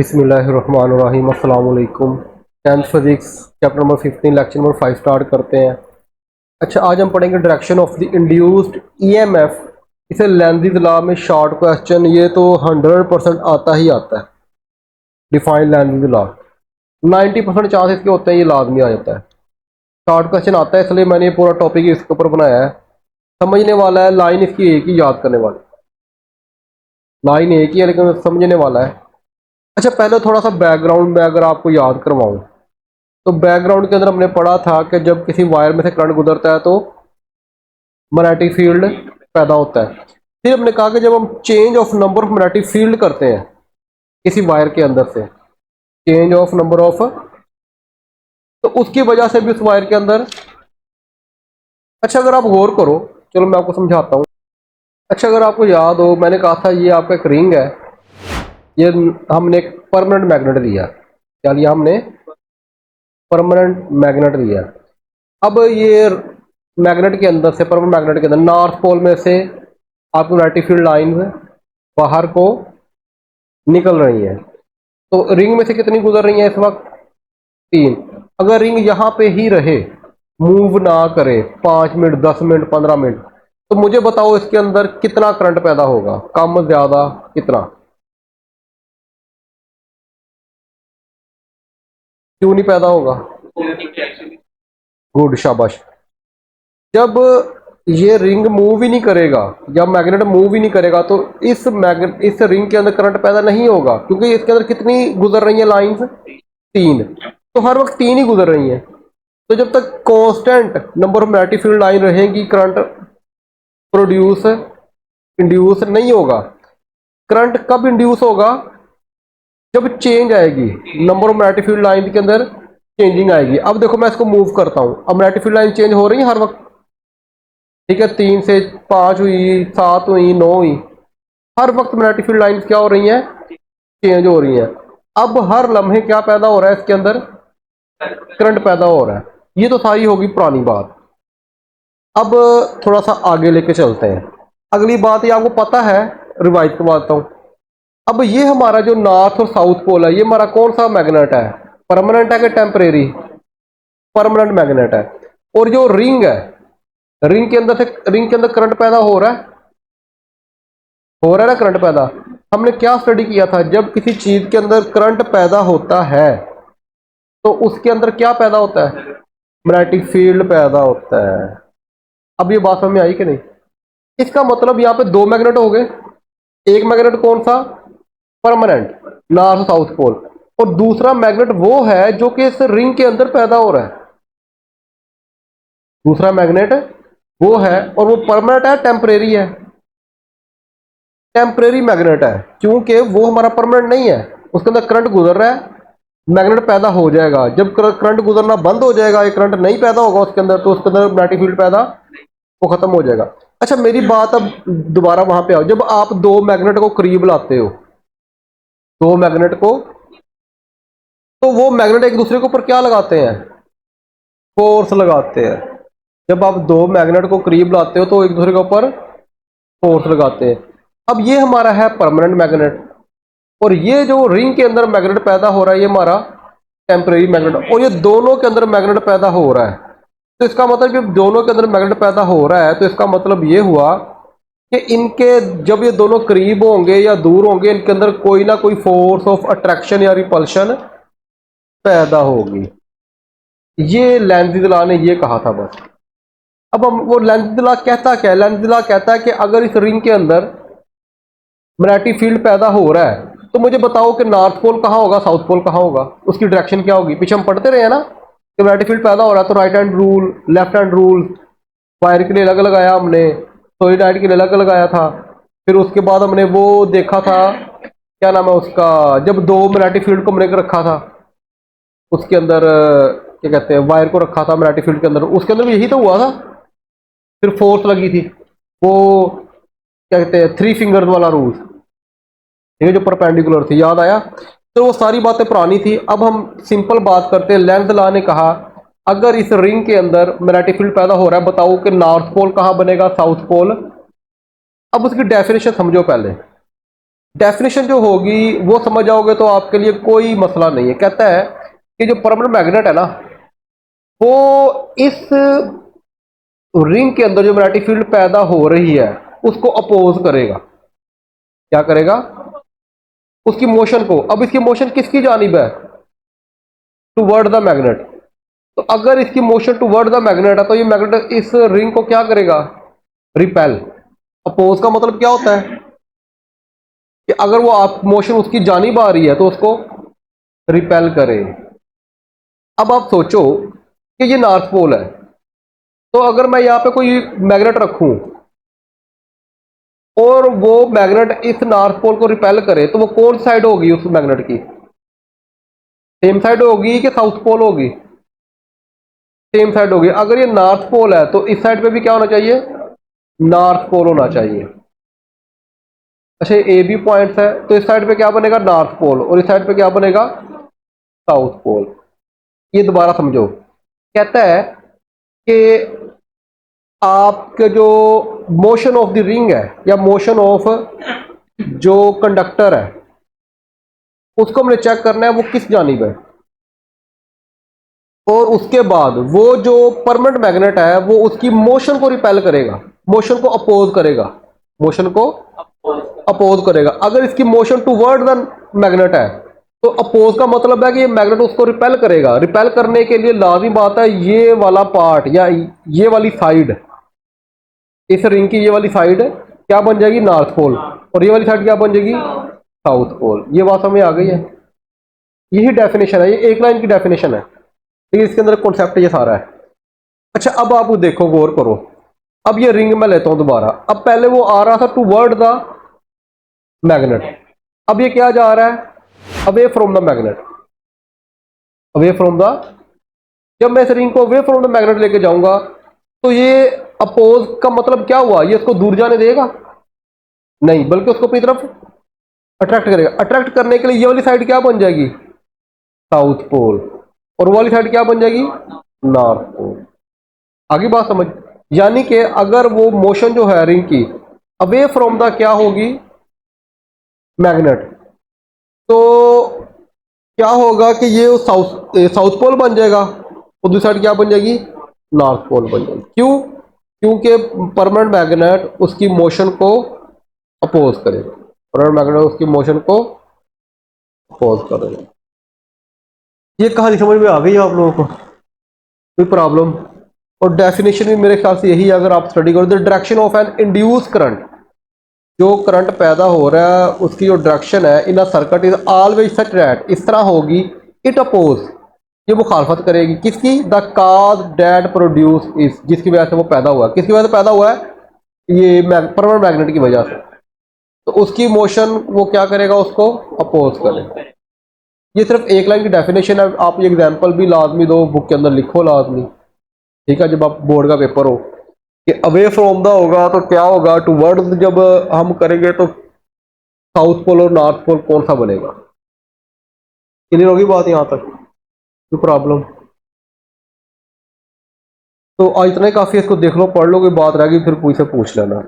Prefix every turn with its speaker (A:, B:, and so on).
A: बिस्मिल्लाहिर्रहमानिर्रहीम अस्सलाम वालेकुम। 10th physics chapter number 15 lecture number 5 start करते हैं। अच्छा, आज हम पढ़ेंगे direction of the induced EMF. इसे लेंज़ीज़ लॉ में शॉर्ट क्वेश्चन ये तो 100% आता ही आता है। डिफाइन लेंज़ीज़ लॉ 90% चांस इसके होते हैं ये लाजमी आ जाता है। शॉर्ट क्वेश्चन आता है इसलिए मैंने ये पूरा टॉपिक इसके ऊपर बनाया है। समझने वाला है, लाइन इसकी एक ही, याद करने वाली लाइन एक ही है लेकिन समझने वाला है। अच्छा, पहले थोड़ा सा बैकग्राउंड में अगर आपको याद करवाऊं तो बैकग्राउंड के अंदर हमने पढ़ा था कि जब किसी वायर में से करंट गुजरता है तो मैग्नेटिक फील्ड पैदा होता है। फिर हमने कहा कि जब हम change of number of magnetic field करते हैं किसी वायर के अंदर से, चेंज ऑफ नंबर ऑफ, तो उसकी वजह से भी उस वायर के अंदर, अच्छा अगर आप गौर करो, चलो मैं आपको समझाता हूँ। अच्छा, अगर आपको याद हो मैंने कहा था ये आपका एक रिंग है, ये हमने एक परमानेंट मैग्नेट दिया। क्या लिया हमने? परमानेंट मैग्नेट दिया। अब ये मैग्नेट के अंदर से, परमानेंट मैग्नेट के अंदर नॉर्थ पोल में से आपको मैग्नेटिक फील्ड लाइन बाहर को निकल रही है। तो रिंग में से कितनी गुजर रही है इस वक्त? 3। अगर रिंग यहाँ पे ही रहे, मूव ना करे 5 मिनट 10 मिनट 15 मिनट, तो मुझे बताओ इसके अंदर कितना करंट पैदा होगा? कम, ज्यादा, कितना? क्यों नहीं पैदा होगा? गुड, शाबाश। जब ये रिंग मूव ही नहीं करेगा, जब मैग्नेट मूव ही नहीं करेगा, तो इस रिंग के अंदर करंट पैदा नहीं होगा, क्योंकि इसके अंदर कितनी गुजर रही है लाइंस? 3। तो हर वक्त 3 ही गुजर रही हैं। तो जब तक constant number of magnetic field line रहेगी, करंट प्रोड्यूस, इंड्यूस नहीं होगा। करंट कब इंड्यूस होगा? जब चेंज आएगी, number of magnetic field line के अंदर चेंजिंग आएगी। अब देखो मैं इसको मूव करता हूं, अब मैग्नेटिक फील्ड लाइन चेंज हो रही है हर वक्त, ठीक है? 3 से 5 हुई, 7 हुई, 9 हुई, हर वक्त मैग्नेटिक फील्ड लाइन क्या हो रही हैं? चेंज हो रही हैं। अब हर लम्हे क्या पैदा हो रहा है इसके अंदर? करंट पैदा हो रहा है। ये तो सारी होगी पुरानी बात। अब थोड़ा सा आगे लेके चलते हैं। अगली बात ये आपको पता है, रिवाइज करवाता हूँ। अब ये हमारा जो नॉर्थ और साउथ पोल है, ये हमारा कौन सा मैग्नेट है? परमानेंट है कि टेम्परेरी? परमानेंट मैग्नेट है। और जो रिंग है, रिंग के अंदर करंट पैदा हो रहा है ना, करंट पैदा। हमने क्या स्टडी किया था? जब किसी चीज के अंदर करंट पैदा होता है तो उसके अंदर क्या पैदा होता है? मैग्नेटिक फील्ड पैदा होता है। अब ये बात समझ में आई कि नहीं? इसका मतलब यहाँ पे 2 मैग्नेट हो गए। एक मैग्नेट कौन सा? Permanent, north south pole. और दूसरा मैग्नेट वो है जो कि इस रिंग के अंदर पैदा हो रहा है। दूसरा मैग्नेट वो है, और वो परमानेंट है, टेम्परेरी है? टेम्परेरी मैग्नेट है, क्योंकि वो हमारा परमानेंट नहीं है। उसके अंदर करंट गुजर रहा है, मैग्नेट पैदा हो जाएगा। जब करंट गुजरना बंद हो जाएगा, ये करंट नहीं पैदा होगा उसके अंदर, तो उसके अंदर मैग्नेटिक फील्ड पैदा वो खत्म हो जाएगा। अच्छा, मेरी बात अब दोबारा वहां पे आओ। जब आप 2 मैग्नेट को करीब लाते हो, 2 मैग्नेट को, तो वो मैग्नेट एक दूसरे के ऊपर क्या लगाते हैं? फोर्स लगाते हैं। जब आप 2 मैग्नेट को करीब लाते हो तो एक दूसरे के ऊपर फोर्स लगाते हैं। अब ये हमारा है परमानेंट मैग्नेट, और ये जो रिंग के अंदर मैग्नेट पैदा हो रहा है ये हमारा टेम्परेरी मैग्नेट, और ये दोनों के अंदर मैग्नेट पैदा हो रहा है। तो इसका मतलब जब दोनों के अंदर मैग्नेट पैदा हो रहा है तो इसका मतलब ये हुआ कि इनके, जब ये दोनों करीब होंगे या दूर होंगे, इनके अंदर कोई ना कोई फोर्स ऑफ अट्रैक्शन या रिपल्शन पैदा होगी। ये लेंज़ीज़ लॉ ने ये कहा था बस। अब हम, वो लेंज़ीज़ लॉ कहता क्या है? लेंज़ीज़ लॉ कहता है कि अगर इस रिंग के अंदर मैग्नेटिक फील्ड पैदा हो रहा है तो मुझे बताओ कि नॉर्थ पोल कहाँ होगा, साउथ पोल कहाँ होगा, उसकी डायरेक्शन क्या होगी? पीछे हम पढ़ते रहे हैं ना कि मैग्नेटिक फील्ड पैदा हो रहा है तो right hand rule, left hand rule, wire के लिए अलग लगाया हमने, सोलिनॉइड के लिए अलग लगाया था। फिर उसके बाद हमने वो देखा था, क्या नाम है उसका, जब 2 मैग्नेटिक फील्ड को हमने रखा था उसके अंदर, क्या कहते हैं, वायर को रखा था मैग्नेटिक फील्ड के अंदर, उसके अंदर भी यही तो हुआ था। फिर फोर्स लगी थी, वो क्या कहते हैं, 3 फिंगर्स वाला रूल, ये जो परपेंडिकुलर थी, याद आया? तो वो सारी बातें पुरानी थी। अब हम सिंपल बात करते हैं। लेंज़ लॉ ने कहा अगर इस रिंग के अंदर मैग्नेटिक फील्ड पैदा हो रहा है, बताओ कि नॉर्थ पोल कहाँ बनेगा, साउथ पोल। अब उसकी डेफिनेशन समझो पहले। डेफिनेशन जो होगी वो समझ जाओगे तो आपके लिए कोई मसला नहीं है। कहता है कि जो परमानेंट मैग्नेट है ना, वो इस रिंग के अंदर जो मैग्नेटिक फील्ड पैदा हो रही है उसको अपोज करेगा। क्या करेगा? उसकी मोशन को। अब इसकी मोशन किसकी जानिब है? Toward the magnet. तो अगर इसकी मोशन टुवर्ड द मैग्नेट है तो ये मैग्नेट इस रिंग को क्या करेगा? रिपेल। अपोज का मतलब क्या होता है कि अगर वो आप मोशन उसकी जानिब आ रही है तो उसको रिपेल करे। अब आप सोचो कि ये नॉर्थ पोल है, तो अगर मैं यहां पे कोई मैग्नेट रखूं और वो मैग्नेट इस नॉर्थ पोल को रिपेल करे तो वो कौन साइड होगी उस मैग्नेट की? सेम साइड होगी कि साउथ पोल होगी? सेम साइड होगी। अगर ये नॉर्थ पोल है तो इस साइड पे भी क्या होना चाहिए? नॉर्थ पोल होना चाहिए। अच्छा, ए बी पॉइंट्स है तो इस साइड पे क्या बनेगा? North pole. और इस साइड पे क्या बनेगा? South pole. ये दोबारा समझो। कहता है कि आपके जो मोशन ऑफ द रिंग है या मोशन ऑफ जो कंडक्टर है उसको हमने चेक करना है वो किस जानिब है। और उसके बाद वो जो परमानेंट मैग्नेट है वो उसकी मोशन को रिपेल करेगा, मोशन को अपोज करेगा, मोशन को अपोज करेगा। अगर इसकी मोशन टूवर्ड द मैग्नेट है तो अपोज का मतलब है कि ये मैग्नेट उसको रिपेल करेगा। रिपेल करने के लिए लाजमी बात है ये वाला पार्ट या ये वाली साइड, इस रिंग की ये वाली साइड क्या बन जाएगी? North pole. और ये वाली साइड क्या बन जाएगी? South pole. ये बात हमें आ गई है। यही डेफिनेशन है, ये एक लाइन की डेफिनेशन है, लेकिन इसके अंदर कॉन्सेप्ट ये सारा है। अच्छा, अब आप देखो, गौर करो। अब ये रिंग मैं लेता हूं दोबारा। अब पहले वो आ रहा था टूवर्ड द मैग्नेट, अब ये क्या जा रहा है? Away from the magnet. Away from the, जब मैं इस रिंग को अवे फ्रॉम द मैग्नेट लेके जाऊंगा तो ये अपोज का मतलब क्या हुआ? ये इसको दूर जाने देगा? नहीं, बल्कि उसको अपनी तरफ अट्रैक्ट करेगा। अट्रैक्ट करने के लिए ये वाली साइड क्या बन जाएगी? South pole. और वो वाली साइड क्या बन जाएगी? North pole. आगे बात समझ? यानी कि अगर वो मोशन जो है रिंग की अवे फ्रॉम द क्या होगी? मैग्नेट, तो क्या होगा कि ये साउथ साउथ पोल बन जाएगा और दूसरी साइड क्या बन जाएगी? नॉर्थ पोल बन जाएगी। क्यों? क्योंकि परमानेंट मैग्नेट उसकी मोशन को अपोज करेगा। परमानेंट मैग्नेट उसकी मोशन को अपोज करेगा। ये कहानी समझ में आ गई है आप लोगों को? कोई प्रॉब्लम? और डेफिनेशन भी मेरे ख्याल से यही है, अगर आप स्टडी करो। The direction of an induced current, जो करंट पैदा हो रहा है उसकी जो डायरेक्शन है in a circuit is always such that, इस तरह होगी, इट अपोज, ये मुखालफत करेगी किसकी? द काज डेट प्रोड्यूस इस, जिसकी वजह से वो पैदा हुआ है। किसकी वजह से पैदा हुआ है? ये परमानेंट मैग्नेट की वजह से। तो उसकी मोशन वो क्या करेगा? उसको अपोज करेगा। ये सिर्फ एक लाइन की डेफिनेशन है। आप ये एग्जाम्पल भी लाजमी दो, बुक के अंदर लिखो लाजमी, ठीक है? जब आप बोर्ड का पेपर हो कि अवे फ्रॉम द होगा तो क्या होगा? टू वर्ड जब हम करेंगे तो साउथ पोल और नॉर्थ पोल कौन सा बनेगा? क्लियर होगी बात यहां तक? कोई प्रॉब्लम? तो आज इतना ही काफी है, इसको देख लो, पढ़ लो, कोई बात रहेगी फिर कोई से पूछ लेना।